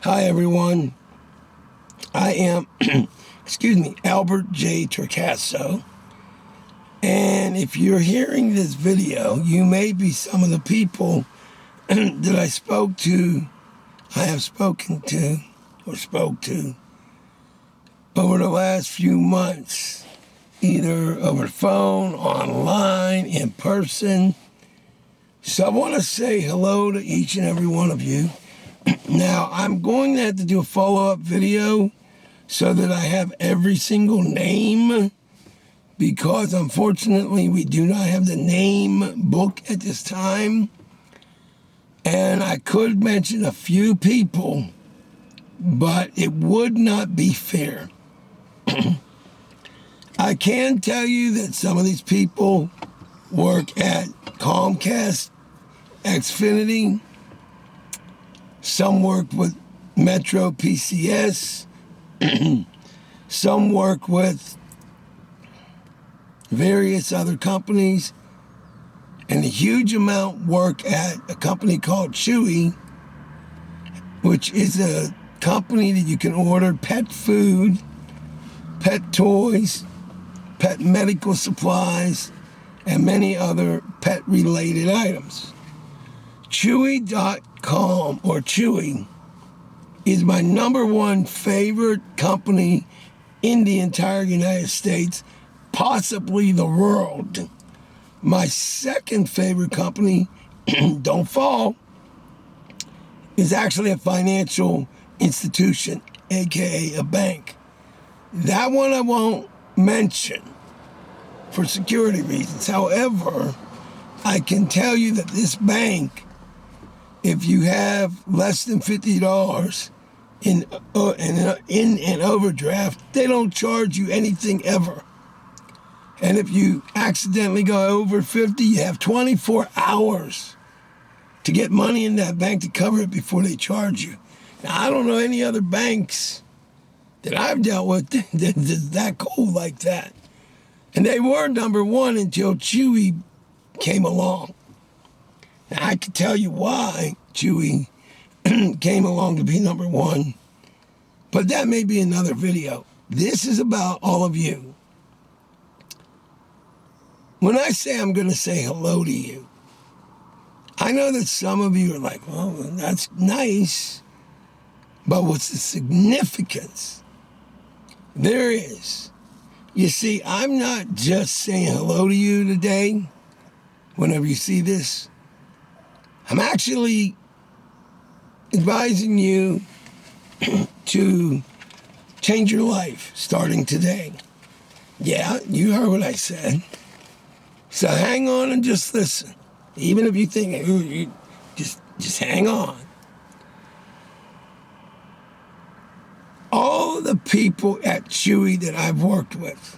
Hi everyone, I am, Albert J. Torcaso, and if you're hearing this video, you may be some of the people that I have spoken to, or spoke to, over the last few months, either over the phone, online, in person. So I want to say hello to each and every one of you. Now, I'm going to have to do a follow-up video so that I have every single name, because unfortunately we do not have the name book at this time. And I could mention a few people, but it would not be fair. I can tell you that some of these people work at Comcast, Xfinity. Some work with Metro PCS. Some work with various other companies. And a huge amount work at a company called Chewy, which is a company that you can order pet food, pet toys, pet medical supplies, and many other pet-related items. Chewy.com, or Chewy, is my number one favorite company in the entire United States, possibly the world. My second favorite company, don't fall, is actually a financial institution, aka a bank. That one I won't mention for security reasons. However, I can tell you that this bank, if you have less than $50 in an overdraft, they don't charge you anything ever. And if you accidentally go over 50, you have 24 hours to get money in that bank to cover it before they charge you. Now, I don't know any other banks that I've dealt with that's that cool like that. And they were number one until Chewy came along. Now, I can tell you why Chewy came along to be number one, but that may be another video. This is about all of you. When I say I'm going to say hello to you, I know that some of you are like, well, that's nice, but what's the significance? There is. You see, I'm not just saying hello to you today, whenever you see this. I'm actually advising you to change your life starting today. Yeah, you heard what I said. So hang on and just listen. Even if you think, ooh, just hang on. All the people at Chewy that I've worked with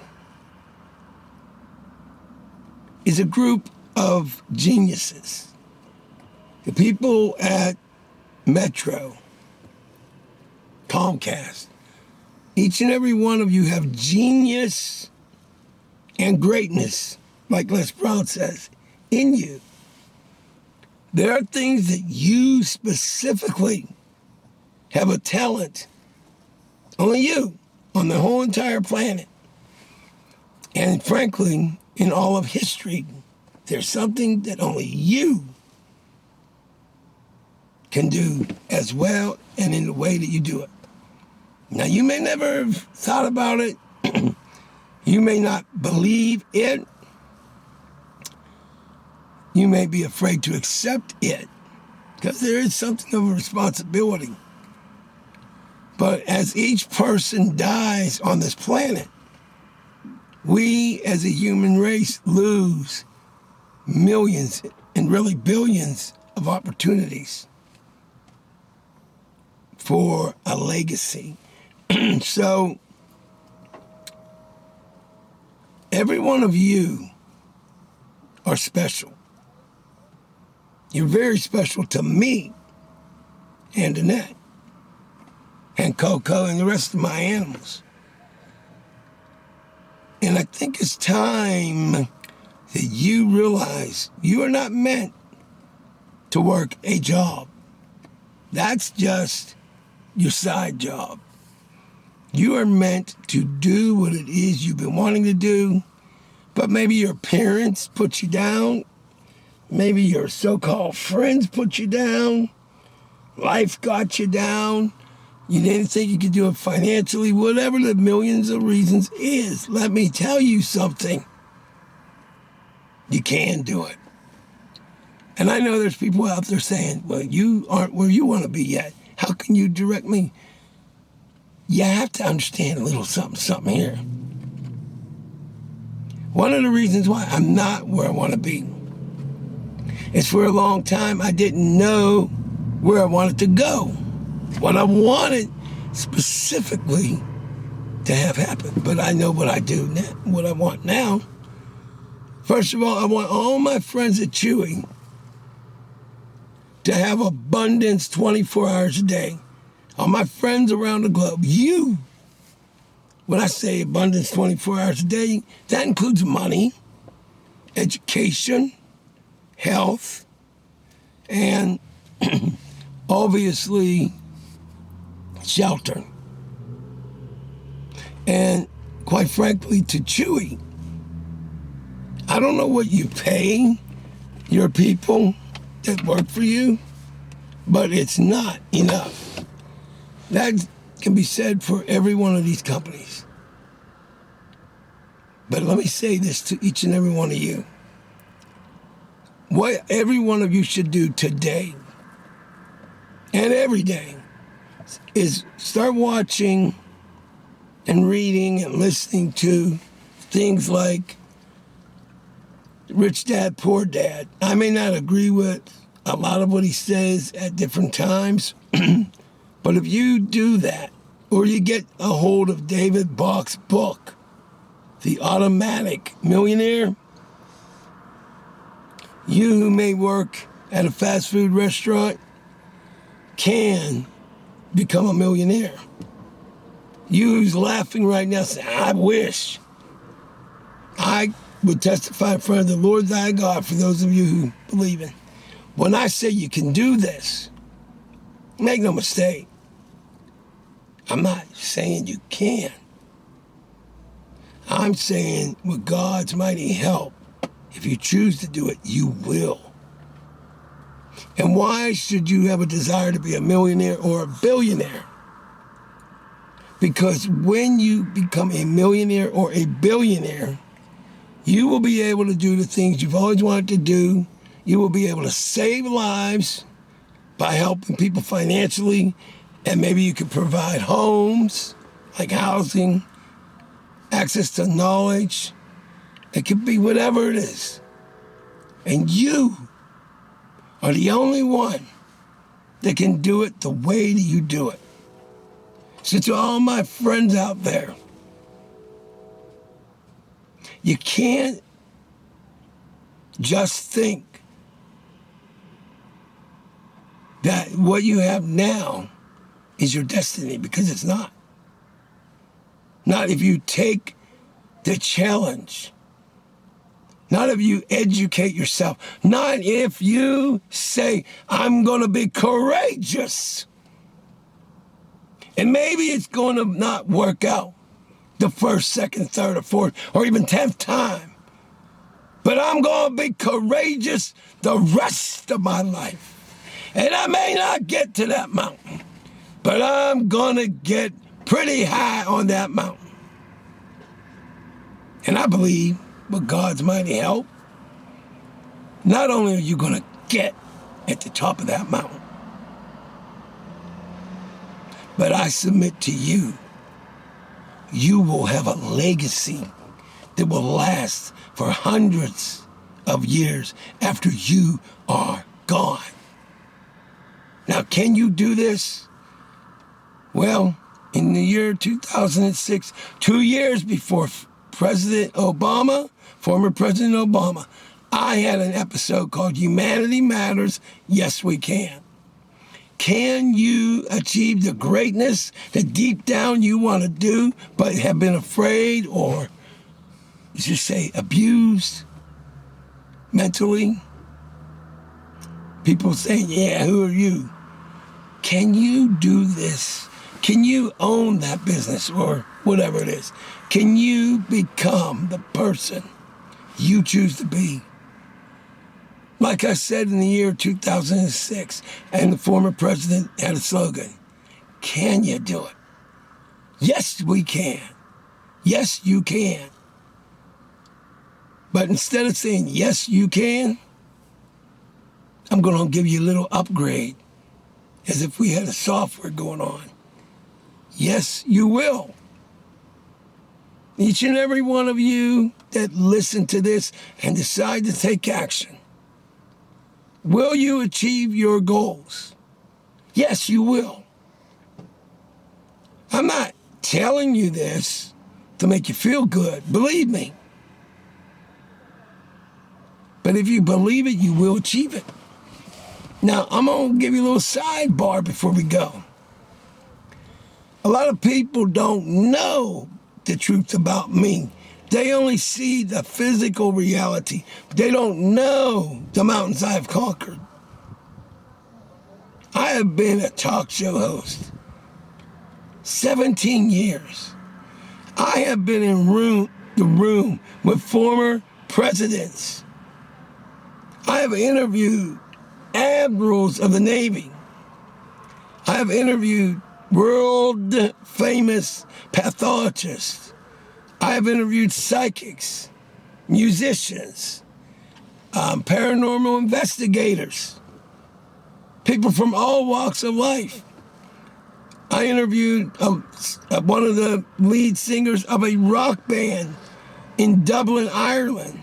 is a group of geniuses. The people at Metro, Comcast, each and every one of you have genius and greatness, like Les Brown says, in you. There are things that you specifically have a talent, only you, on the whole entire planet. And frankly, in all of history, there's something that only you can do as well and in the way that you do it. Now, you may never have thought about it. You may not believe it. You may be afraid to accept it, because there is something of a responsibility. But as each person dies on this planet, we as a human race lose millions and really billions of opportunities for a legacy. So, every one of you are special. You're very special to me and Annette and Coco and the rest of my animals. And I think it's time that you realize you are not meant to work a job. That's just your side job. You are meant to do what it is you've been wanting to do, but maybe your parents put you down. Maybe your so-called friends put you down. Life got you down. You didn't think you could do it financially. Whatever the millions of reasons is, let me tell you something. You can do it. And I know there's people out there saying, well, you aren't where you want to be yet. How can you direct me? You have to understand a little something here. One of the reasons why I'm not where I want to be is for a long time I didn't know where I wanted to go. What I wanted specifically to have happen. But I know what I do now, what I want now. First of all, I want all my friends at Chewy to have abundance 24 hours a day. All my friends around the globe, you, when I say abundance 24 hours a day, that includes money, education, health, and obviously shelter. And quite frankly, to Chewy, I don't know what you pay your people that work for you, but it's not enough. That can be said for every one of these companies. But let me say this to each and every one of you. What every one of you should do today and every day is start watching and reading and listening to things like Rich Dad, Poor Dad. I may not agree with a lot of what he says at different times, but if you do that, or you get a hold of David Bach's book, The Automatic Millionaire, you who may work at a fast food restaurant can become a millionaire. You who's laughing right now, say, I wish I would testify in front of the Lord thy God, for those of you who believe in. When I say you can do this, make no mistake, I'm not saying you can. I'm saying with God's mighty help, if you choose to do it, you will. And why should you have a desire to be a millionaire or a billionaire? Because when you become a millionaire or a billionaire, you will be able to do the things you've always wanted to do. You will be able to save lives by helping people financially, and maybe you could provide homes, like housing, access to knowledge. It could be whatever it is. And you are the only one that can do it the way that you do it. So to all my friends out there, you can't just think that what you have now is your destiny, because it's not. Not if you take the challenge. Not if you educate yourself. Not if you say, I'm going to be courageous. And maybe it's going to not work out the first, second, third, or fourth, or even 10th time. But I'm going to be courageous the rest of my life. And I may not get to that mountain, but I'm going to get pretty high on that mountain. And I believe, with God's mighty help, not only are you going to get at the top of that mountain, but I submit to you, you will have a legacy that will last for hundreds of years after you are gone. Now, can you do this? Well, in the year 2006, 2 years before President Obama, former President Obama, I had an episode called Humanity Matters, Yes We Can. Can you achieve the greatness that deep down you want to do, but have been afraid or, just say, abused mentally? People saying, yeah, who are you? Can you do this? Can you own that business or whatever it is? Can you become the person you choose to be? Like I said in the year 2006, and the former president had a slogan, can you do it? Yes, we can. Yes, you can. But instead of saying, yes, you can, I'm going to give you a little upgrade as if we had a software going on. Yes, you will. Each and every one of you that listen to this and decide to take action, will you achieve your goals? Yes, you will. I'm not telling you this to make you feel good. Believe me. But if you believe it, you will achieve it. Now, I'm going to give you a little sidebar before we go. A lot of people don't know the truth about me. They only see the physical reality. They don't know the mountains I have conquered. I have been a talk show host 17 years. I have been in the room with former presidents. I have interviewed admirals of the Navy. I have interviewed world-famous pathologists. I have interviewed psychics, musicians, paranormal investigators, people from all walks of life. I interviewed one of the lead singers of a rock band in Dublin, Ireland,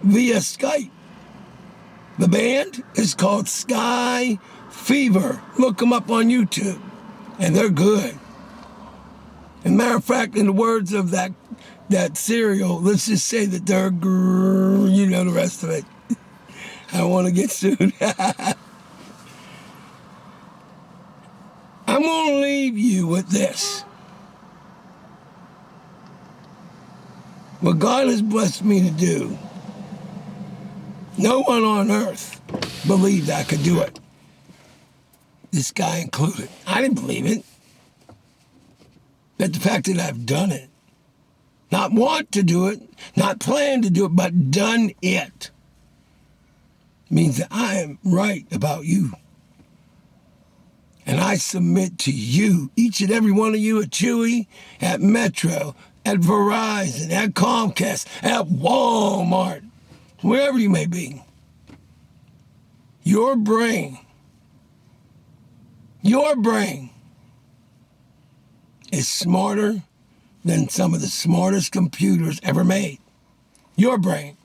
via Skype. The band is called Sky Fever. Look them up on YouTube, and they're good. As a matter of fact, in the words of that cereal, let's just say that they're you know the rest of it. I don't want to get sued. I'm going to leave you with this. What God has blessed me to do, no one on earth believed I could do it. This guy included. I didn't believe it. But the fact that I've done it, not want to do it, not plan to do it, but done it, means that I am right about you. And I submit to you, each and every one of you at Chewy, at Metro, at Verizon, at Comcast, at Walmart, wherever you may be. Your brain is smarter than some of the smartest computers ever made. Your brain.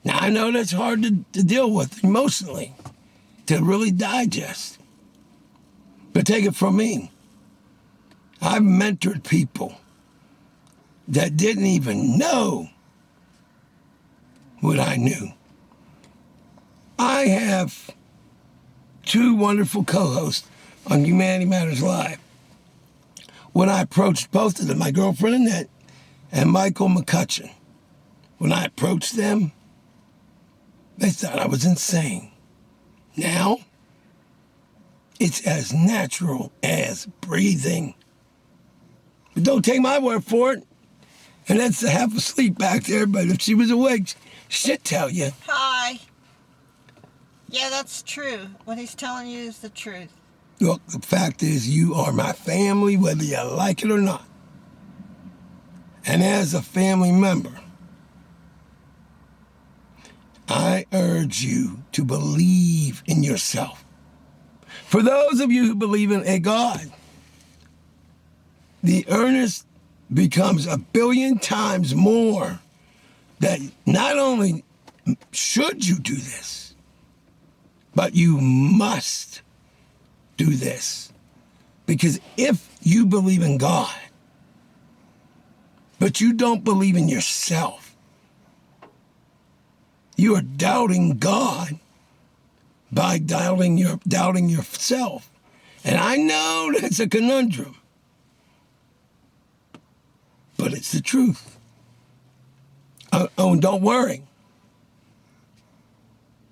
Now, I know that's hard to deal with emotionally, to really digest. But take it from me. I've mentored people that didn't even know what I knew. I have two wonderful co-hosts on Humanity Matters Live. When I approached both of them, my girlfriend Annette and Michael McCutcheon, when I approached them, they thought I was insane. Now, it's as natural as breathing. But don't take my word for it. And that's half asleep back there, but if she was awake, she'd tell you. Hi. Yeah, that's true. What he's telling you is the truth. Look, the fact is you are my family, whether you like it or not. And as a family member, I urge you to believe in yourself. For those of you who believe in a God, the earnest becomes 1 billion times more that not only should you do this, but you must do this. Because if you believe in God, but you don't believe in yourself, you are doubting God by doubting yourself. And I know that's a conundrum, but it's the truth. Oh, and don't worry.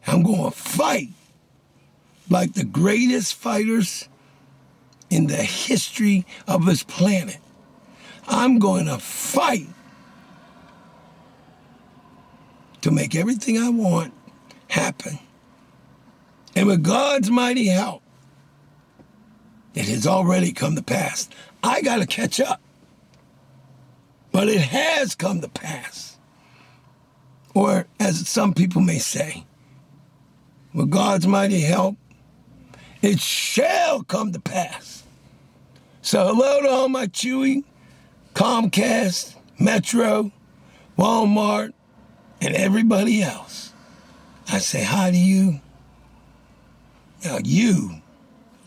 I'm going to fight like the greatest fighters in the history of this planet. I'm going to fight to make everything I want happen. And with God's mighty help, it has already come to pass. I got to catch up. But it has come to pass. Or, as some people may say, with God's mighty help, it shall come to pass. So hello to all my Chewy, Comcast, Metro, Walmart, and everybody else. I say hi to you. Now you,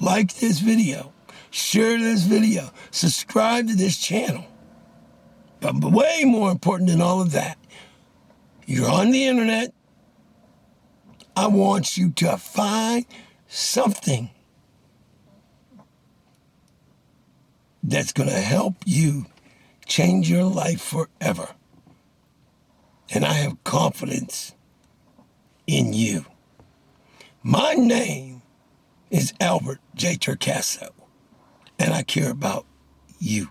like this video, share this video, subscribe to this channel. But way more important than all of that, you're on the internet. I want you to find something that's going to help you change your life forever. And I have confidence in you. My name is Albert J. Torcaso, and I care about you.